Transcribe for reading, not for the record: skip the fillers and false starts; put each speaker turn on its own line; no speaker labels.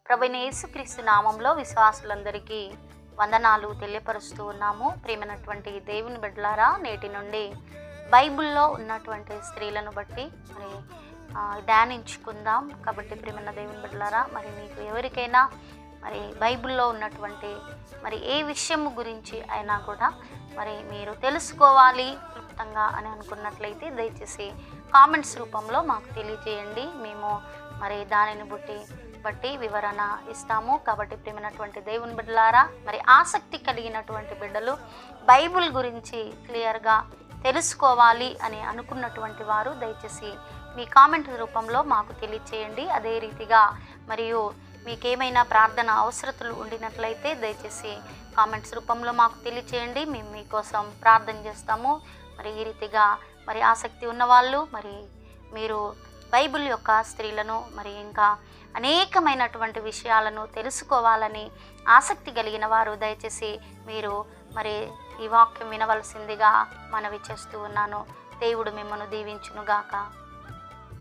ప్రభువైన యేసుక్రీస్తు నామంలో విశ్వాసులందరికీ వందనాలు తెలియపరుస్తూ ఉన్నాము. ప్రియమైనటువంటి దేవుని బిడ్డలారా, నేటి నుండి బైబిల్లో ఉన్నటువంటి స్త్రీలను బట్టి మరి ధ్యానించుకుందాం. కాబట్టి ప్రియమైన దేవుని బిడ్డలారా, మరి మీకు ఎవరికైనా మరి బైబిల్లో ఉన్నటువంటి మరి ఏ విషయము గురించి అయినా కూడా మరి మీరు తెలుసుకోవాలి క్లుప్తంగా అని అనుకున్నట్లయితే దయచేసి కామెంట్స్ రూపంలో మాకు తెలియజేయండి. మేము మరి దానిని బట్టి వివరణ ఇస్తాము. కాబట్టి ప్రియమైనటువంటి దేవుని బిడ్డలారా, మరి ఆసక్తి కలిగినటువంటి బిడ్డలు బైబిల్ గురించి క్లియర్గా తెలుసుకోవాలి అని అనుకున్నటువంటి వారు దయచేసి మీ కామెంట్ రూపంలో మాకు తెలియచేయండి. అదే రీతిగా మరియు మీకేమైనా ప్రార్థన అవసరతలు ఉండినట్లయితే దయచేసి కామెంట్స్ రూపంలో మాకు తెలియచేయండి. మేము మీకోసం ప్రార్థన చేస్తాము. మరి ఈ రీతిగా మరి ఆసక్తి ఉన్నవాళ్ళు, మరి మీరు బైబిల్ యొక్క స్త్రీలను మరి ఇంకా అనేకమైనటువంటి విషయాలను తెలుసుకోవాలని ఆసక్తి కలిగిన వారు దయచేసి మీరు మరి ఈ వాక్యం వినవలసిందిగా మనవి చేస్తూ ఉన్నాను. దేవుడు మిమ్మల్ని దీవించునుగాక.